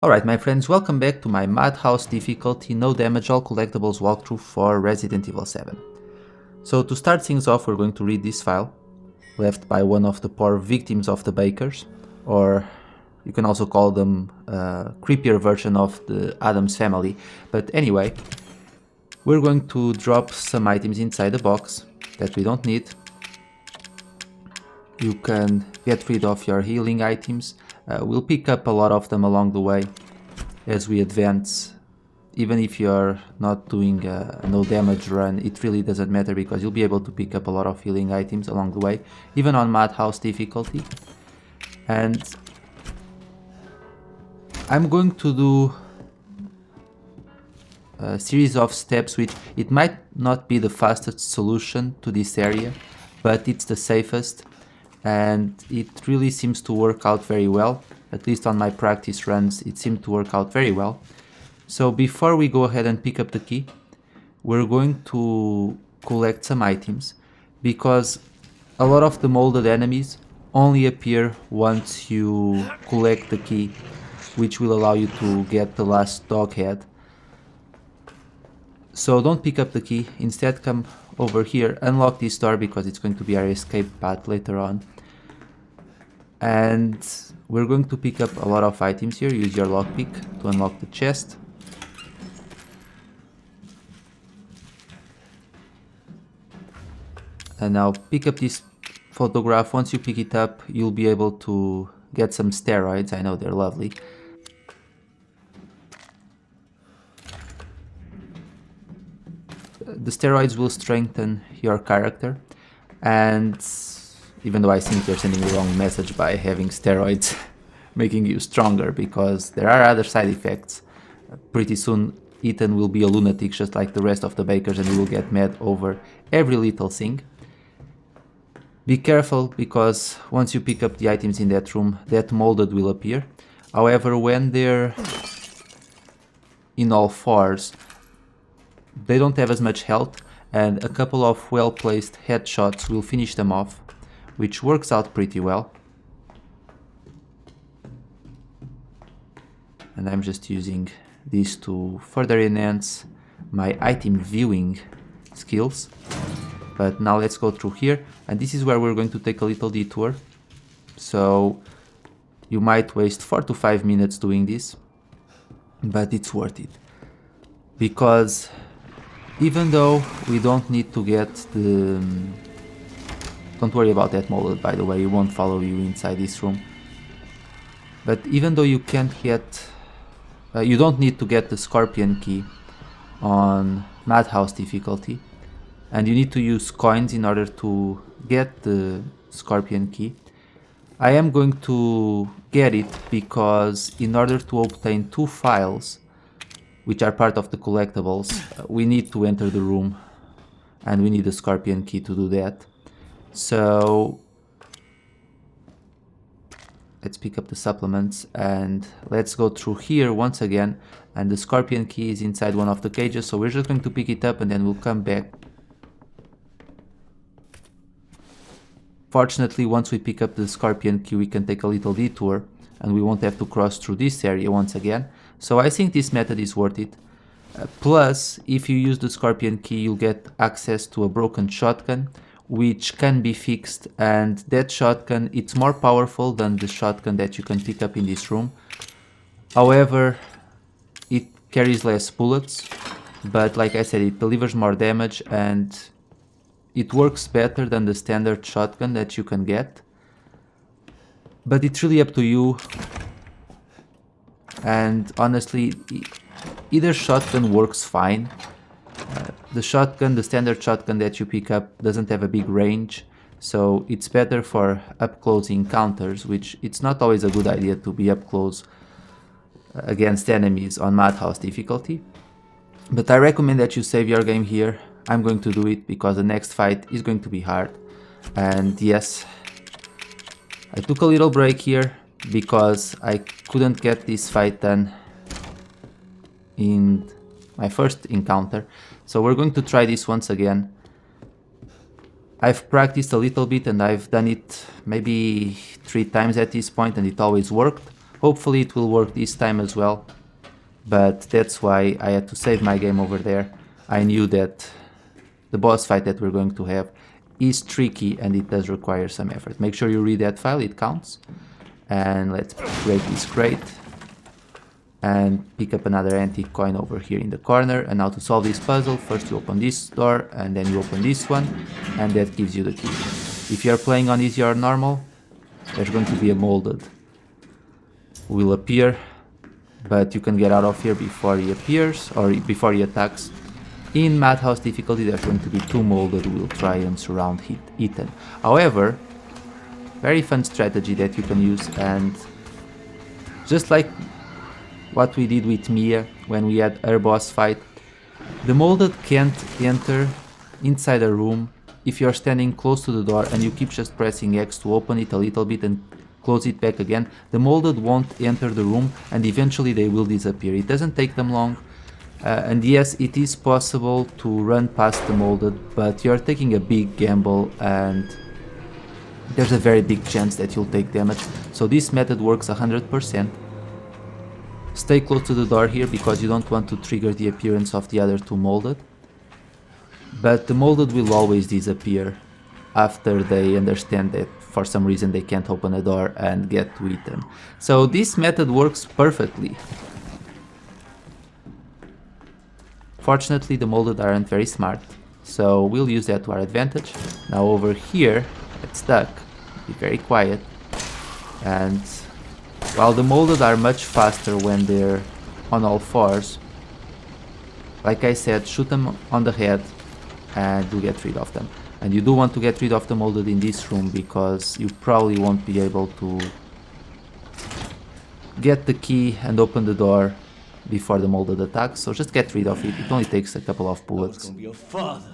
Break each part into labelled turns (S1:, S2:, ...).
S1: Alright my friends, welcome back to my Madhouse Difficulty No Damage All Collectibles walkthrough for Resident Evil 7. So to start things off, we're going to read this file, left by one of the poor victims of the bakers, or you can also call them a creepier version of the Addams family. But anyway, we're going to drop some items inside the box that we don't need. You can get rid of your healing items. We'll pick up a lot of them along the way as we advance. Even if you're not doing a no damage run, it really doesn't matter because you'll be able to pick up a lot of healing items along the way, even on Madhouse Difficulty. And I'm going to do a series of steps which it might not be the fastest solution to this area, but it's the safest. And it really seems to work out very well. At least on my practice runs, it seemed to work out very well. So before we go ahead and pick up the key, we're going to collect some items, because a lot of the molded enemies only appear once you collect the key, which will allow you to get the last dog head. So don't pick up the key, instead come over here, unlock this door because it's going to be our escape path later on. And we're going to pick up a lot of items here. Use your lockpick to unlock the chest. And now pick up this photograph. Once you pick it up, you'll be able to get some steroids. I know they're lovely. The steroids will strengthen your character, and even though I think they're sending the wrong message by having steroids making you stronger, because there are other side effects. Pretty soon Ethan will be a lunatic just like the rest of the bakers, and he will get mad over every little thing. Be careful, because once you pick up the items in that room, that molded will appear. However, when they're in all fours, they don't have as much health, and a couple of well-placed headshots will finish them off, which works out pretty well. And I'm just using these to further enhance my item viewing skills. But now let's go through here, and this is where we're going to take a little detour. So you might waste 4 to 5 minutes doing this, but it's worth it, because even though we don't need to get the... Don't worry about that molded, by the way, it won't follow you inside this room. But even though you can't get... you don't need to get the Scorpion key on Madhouse Difficulty, and you need to use coins in order to get the Scorpion key. I am going to get it because in order to obtain 2 files, which are part of the collectibles, we need to enter the room, and we need a Scorpion key to do that. So let's pick up the supplements and let's go through here once again, and the Scorpion key is inside one of the cages, so we're just going to pick it up and then we'll come back. Fortunately, once we pick up the Scorpion key, we can take a little detour and we won't have to cross through this area once again. So I think this method is worth it. Plus, if you use the Scorpion key, you'll get access to a broken shotgun, which can be fixed, and that shotgun, it's more powerful than the shotgun that you can pick up in this room. However, it carries less bullets, but like I said, it delivers more damage and it works better than the standard shotgun that you can get. But it's really up to you. And honestly, either shotgun works fine. The standard shotgun that you pick up doesn't have a big range, so it's better for up-close encounters, which it's not always a good idea to be up close against enemies on Madhouse Difficulty. But I recommend that you save your game here. I'm going to do it because the next fight is going to be hard. And yes, I took a little break here because I couldn't get this fight done in my first encounter. So we're going to try this once again. I've practiced a little bit and I've done it maybe 3 times at this point and it always worked. Hopefully it will work this time as well, but that's why I had to save my game over there. I knew that the boss fight that we're going to have is tricky and it does require some effort. Make sure you read that file, it counts. And let's break this crate and pick up another antique coin over here in the corner. And now to solve this puzzle, first you open this door and then you open this one, and that gives you the key. If you are playing on easy or normal, there's going to be a molded will appear, but you can get out of here before he appears or before he attacks. In Madhouse Difficulty there's going to be 2 molded who will try and surround Ethan. However, very fun strategy that you can use, and just like what we did with Mia when we had her boss fight, the molded can't enter inside a room if you're standing close to the door and you keep just pressing X to open it a little bit and close it back again. The molded won't enter the room and eventually they will disappear. It doesn't take them long. And yes, it is possible to run past the molded, but you're taking a big gamble and there's a very big chance that you'll take damage. So this method works 100%. Stay close to the door here because you don't want to trigger the appearance of the other 2 molded. But the molded will always disappear after they understand that for some reason they can't open a door and get to Ethan. So this method works perfectly. Fortunately, the molded aren't very smart, so we'll use that to our advantage. Now over here, it's stuck. Be very quiet. And while the molded are much faster when they're on all fours, like I said, shoot them on the head and do get rid of them. And you do want to get rid of the molded in this room because you probably won't be able to get the key and open the door before the molded attacks, so just get rid of it. It only takes a couple of bullets.
S2: Gonna be your father.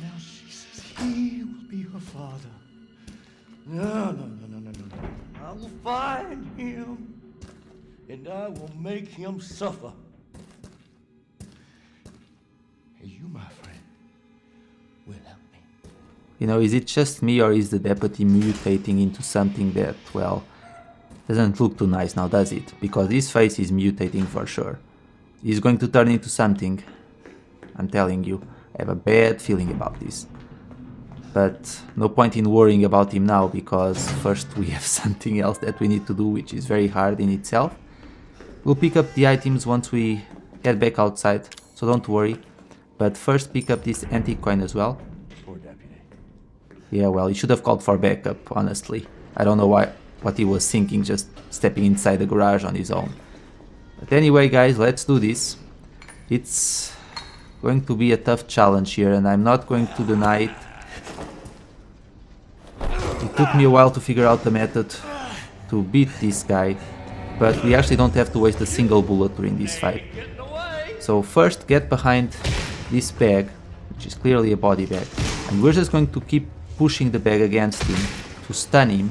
S2: Now she says he will be her father. No. I will find him and I will make him suffer. And you, my friend, will help me.
S1: You know, is it just me or is the deputy mutating into something that, well, doesn't look too nice now, does it? Because his face is mutating for sure. He's going to turn into something. I'm telling you, I have a bad feeling about this. But no point in worrying about him now, because first we have something else that we need to do, which is very hard in itself. We'll pick up the items once we get back outside, so don't worry. But first pick up this antique coin as well.
S2: Poor deputy.
S1: Yeah, well, he should have called for backup, honestly. I don't know what he was thinking, just stepping inside the garage on his own. But anyway, guys, let's do this. It's going to be a tough challenge here, and I'm not going to deny it. It took me a while to figure out the method to beat this guy, but we actually don't have to waste a single bullet during this fight. So first get behind this bag, which is clearly a body bag, and we're just going to keep pushing the bag against him to stun him.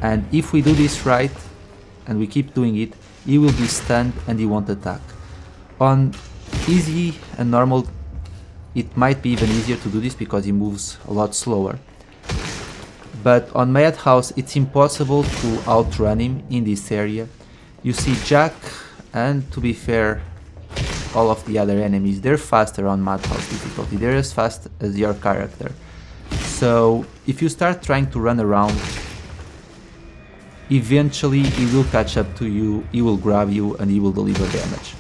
S1: And if we do this right, and we keep doing it, he will be stunned and he won't attack. On easy and normal, it might be even easier to do this because he moves a lot slower. But on Madhouse, it's impossible to outrun him in this area. You see Jack, and to be fair, all of the other enemies, they're faster on Madhouse Difficulty. They're as fast as your character. So if you start trying to run around, eventually he will catch up to you, he will grab you, and he will deliver damage.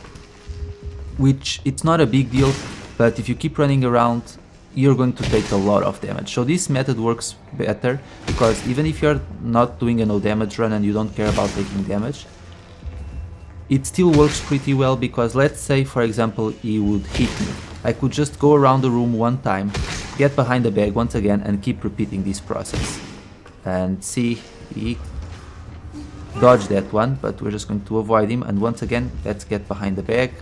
S1: Which, it's not a big deal, but if you keep running around, you're going to take a lot of damage. So this method works better, because even if you're not doing a no damage run and you don't care about taking damage, it still works pretty well, because let's say, for example, he would hit me. I could just go around the room one time, get behind the bag once again, and keep repeating this process. And see, he dodged that one, but we're just going to avoid him, and once again, let's get behind the bag.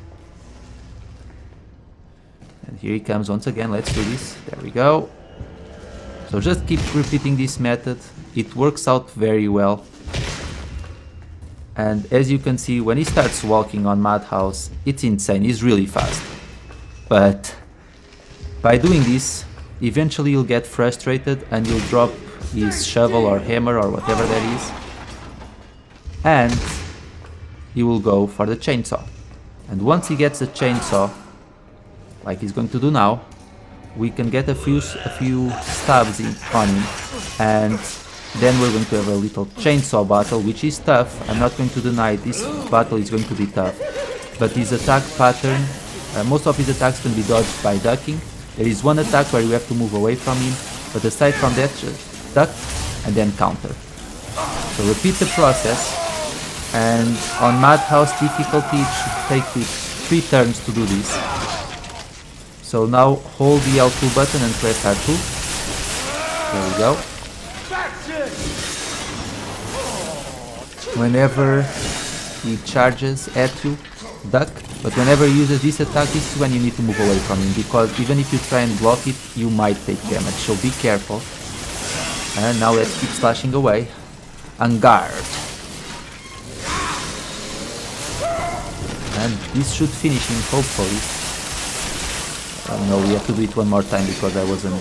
S1: And here he comes once again, let's do this, there we go. So just keep repeating this method, it works out very well. And as you can see, when he starts walking on Madhouse, it's insane, he's really fast. But by doing this, eventually you'll get frustrated and you'll drop his shovel or hammer or whatever that is. and he will go for the chainsaw. And once he gets the chainsaw, like he's going to do now, we can get a few stabs on him, and then we're going to have a little chainsaw battle, which is tough. I'm not going to deny this battle is going to be tough, but his attack pattern, most of his attacks can be dodged by ducking. There is one attack where you have to move away from him, but aside from that, just duck and then counter. So repeat the process, and on Madhouse Difficulty it should take you 3 turns to do this. So now hold the L2 button and press R2. There we go. Whenever he charges at you, duck. But whenever he uses this attack, this is when you need to move away from him, because even if you try and block it, you might take damage, so be careful. And now let's keep slashing away. En garde. And this should finish him, hopefully. No, we have to do it one more time because I wasn't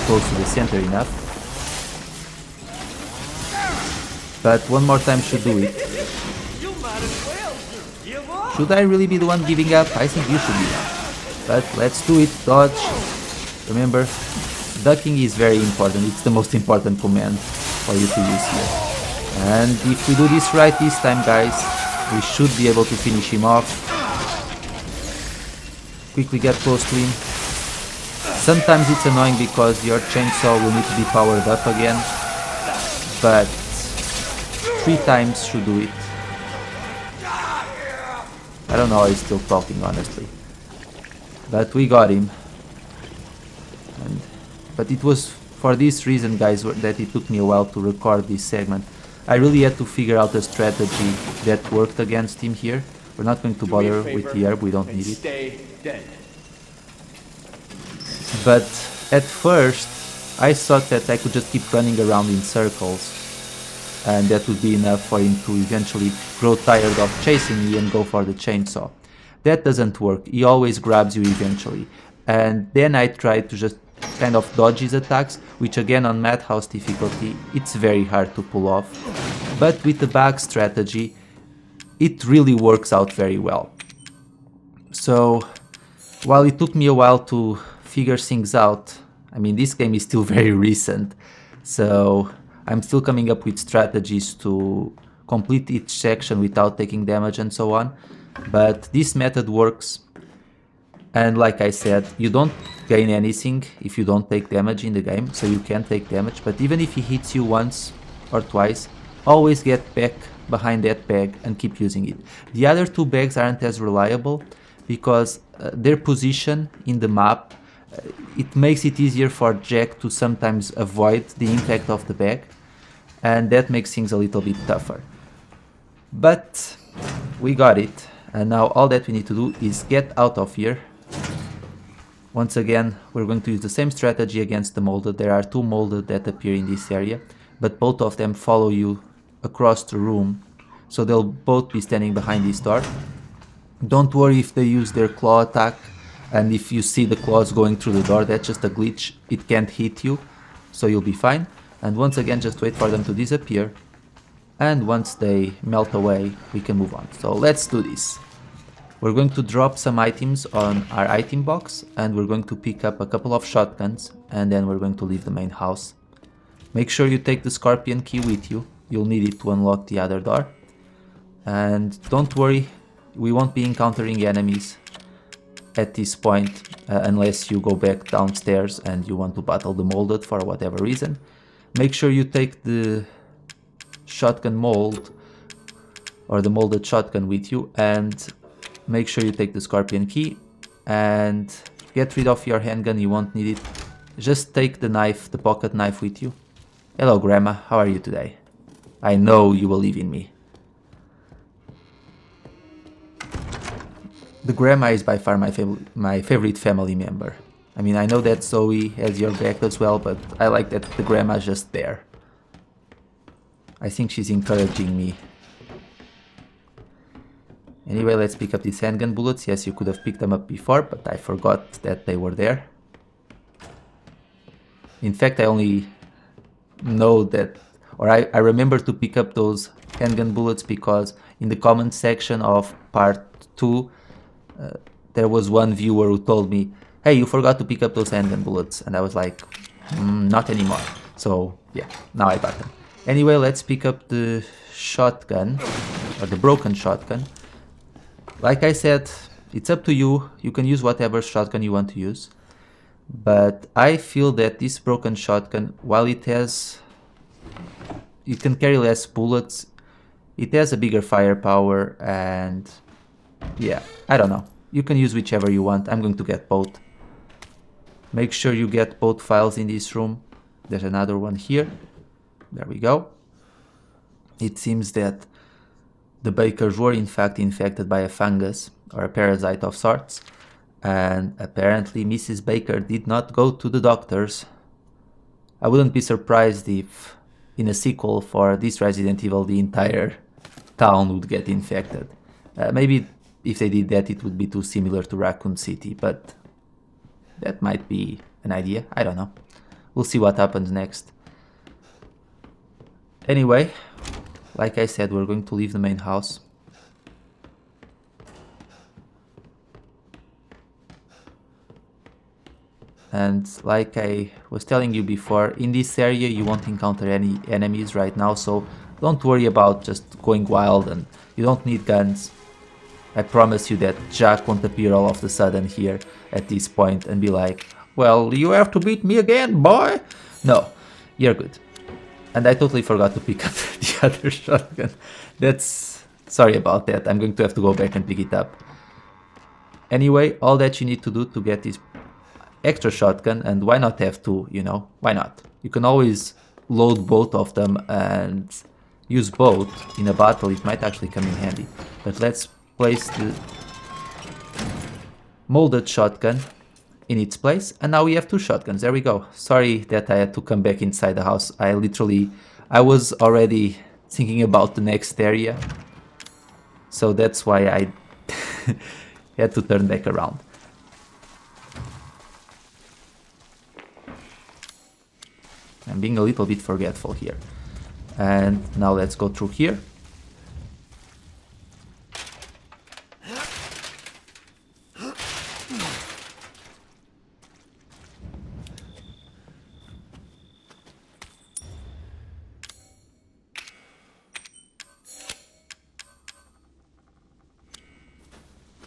S1: close to the center enough. But one more time should do it. Should I really be the one giving up? I think you should be. But let's do it. Dodge. Remember, ducking is very important. It's the most important command for you to use here. And if we do this right this time, guys, we should be able to finish him off. Quickly get close to him. Sometimes it's annoying because your chainsaw will need to be powered up again, but 3 times should do it. I don't know how he's still talking, honestly. But we got him. But it was for this reason, guys, that it took me a while to record this segment. I really had to figure out a strategy that worked against him here. We're not going to bother with the herb, we don't need it.
S2: Stay dead.
S1: But at first, I thought that I could just keep running around in circles, and that would be enough for him to eventually grow tired of chasing me and go for the chainsaw. That doesn't work. He always grabs you eventually. And then I tried to just kind of dodge his attacks, which again on Madhouse Difficulty, it's very hard to pull off. But with the back strategy, it really works out very well. So, while it took me a while to figure things out, I mean, this game is still very recent, so I'm still coming up with strategies to complete each section without taking damage and so on. But this method works, and like I said, you don't gain anything if you don't take damage in the game, so you can take damage, but even if he hits you once or twice, always get back behind that bag and keep using it. The other 2 bags aren't as reliable because their position in the map, it makes it easier for Jack to sometimes avoid the impact of the bag, and that makes things a little bit tougher. But we got it, and now all that we need to do is get out of here. Once again, we're going to use the same strategy against the molded. There are 2 molded that appear in this area, but both of them follow you across the room, so they'll both be standing behind this door. Don't worry if they use their claw attack, and if you see the claws going through the door, that's just a glitch. It can't hit you, so you'll be fine. And once again, just wait for them to disappear, and once they melt away, we can move on. So let's do this. We're going to drop some items on our item box, and we're going to pick up a couple of shotguns, and then we're going to leave the main house. Make sure you take the scorpion key with you. You'll need it to unlock the other door. And don't worry, we won't be encountering enemies at this point unless you go back downstairs and you want to battle the molded for whatever reason. Make sure you take the shotgun mold or the molded shotgun with you, and make sure you take the scorpion key and get rid of your handgun, you won't need it. Just take the knife, the pocket knife with you. Hello Grandma, how are you today? I know you believe in me. The grandma is by far my favorite family member. I mean, I know that Zoe has your back as well, but I like that the grandma's just there. I think she's encouraging me. Anyway, let's pick up these handgun bullets. Yes, you could have picked them up before, but I forgot that they were there. In fact, I only know that, or I remember to pick up those handgun bullets because in the comment section of part 2 there was one viewer who told me, hey, you forgot to pick up those handgun bullets, and I was like, not anymore. So yeah, now I got them. Anyway, let's pick up the shotgun, or the broken shotgun. Like I said, it's up to you. You can use whatever shotgun you want to use. But I feel that this broken shotgun, while it can carry less bullets, it has a bigger firepower, and yeah, I don't know. You can use whichever you want. I'm going to get both. Make sure you get both files in this room. There's another one here. There we go. It seems that the bakers were in fact infected by a fungus or a parasite of sorts, and apparently Mrs. Baker did not go to the doctors. I wouldn't be surprised if in a sequel for this Resident Evil the entire town would get infected. Maybe if they did that it would be too similar to Raccoon City, but that might be an idea, I don't know. We'll see what happens next. Anyway, like I said, we're going to leave the main house. And like I was telling you before, in this area you won't encounter any enemies right now, so don't worry about just going wild, and you don't need guns. I promise you that Jack won't appear all of a sudden here at this point and be like, well, you have to beat me again, boy! No, you're good. And I totally forgot to pick up the other shotgun. Sorry about that, I'm going to have to go back and pick it up. Anyway, all that you need to do to get this extra shotgun, and why not have two, you know, why not? You can always load both of them and use both in a battle. It might actually come in handy. But let's place the molded shotgun in its place, and now we have two shotguns. There we go. Sorry that I had to come back inside the house. I was already thinking about the next area, so that's why I had to turn back around. I'm being a little bit forgetful here. And now let's go through here.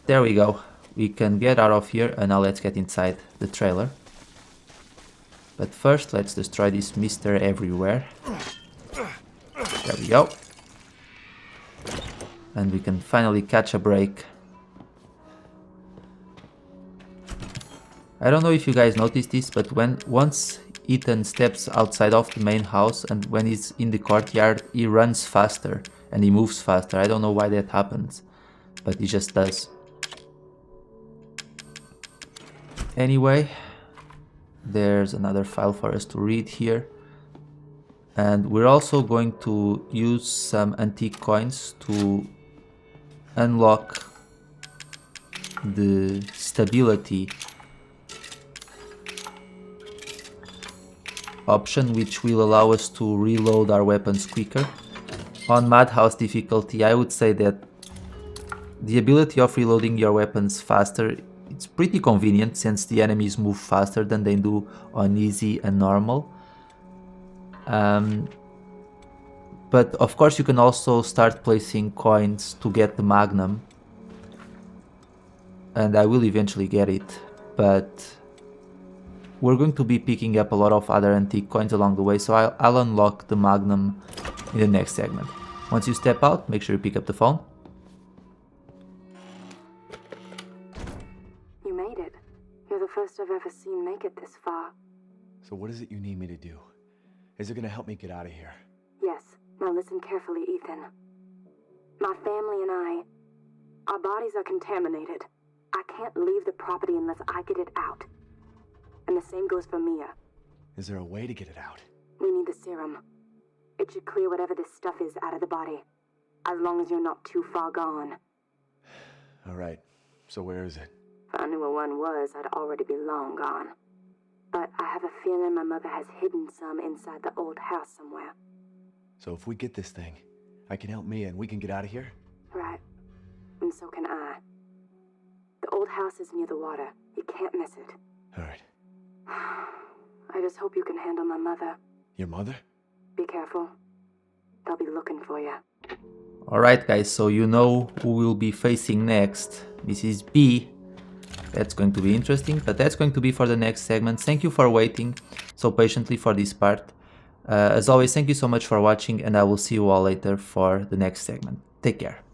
S1: There we go. We can get out of here, and now let's get inside the trailer. But first, let's destroy this Mr. Everywhere. There we go. And we can finally catch a break. I don't know if you guys noticed this, but once Ethan steps outside of the main house and when he's in the courtyard, he runs faster and he moves faster. I don't know why that happens, but he just does. Anyway, there's another file for us to read here. And we're also going to use some antique coins to unlock the stability option, which will allow us to reload our weapons quicker. On Madhouse Difficulty, I would say that the ability of reloading your weapons faster, it's pretty convenient since the enemies move faster than they do on easy and normal. But of course you can also start placing coins to get the Magnum, and I will eventually get it, but we're going to be picking up a lot of other antique coins along the way, so I'll unlock the Magnum in the next segment. Once you step out, make sure you pick up the phone.
S3: You made it. You're the first I've ever seen make it this far.
S2: So what is it you need me to do? Is it gonna help me get out of here?
S3: Yes. Now listen carefully, Ethan. My family and our bodies are contaminated. I can't leave the property unless I get it out. And the same goes for Mia.
S2: Is there a way to get it out?
S3: We need the serum. It should clear whatever this stuff is out of the body. As long as you're not too far gone.
S2: Alright, so where is it?
S3: If I knew where one was, I'd already be long gone. But I have a feeling my mother has hidden some inside the old house somewhere.
S2: So if we get this thing, I can help Mia and we can get out of here?
S3: Right. And so can I. The old house is near the water. You can't miss it.
S2: Alright.
S3: I just hope you can handle my mother.
S2: Your mother?
S3: Be careful. They'll be looking for you.
S1: Alright guys, so you know who will be facing next. This is B. That's going to be interesting, but that's going to be for the next segment. Thank you for waiting so patiently for this part. As always, thank you so much for watching, and I will see you all later for the next segment. Take care.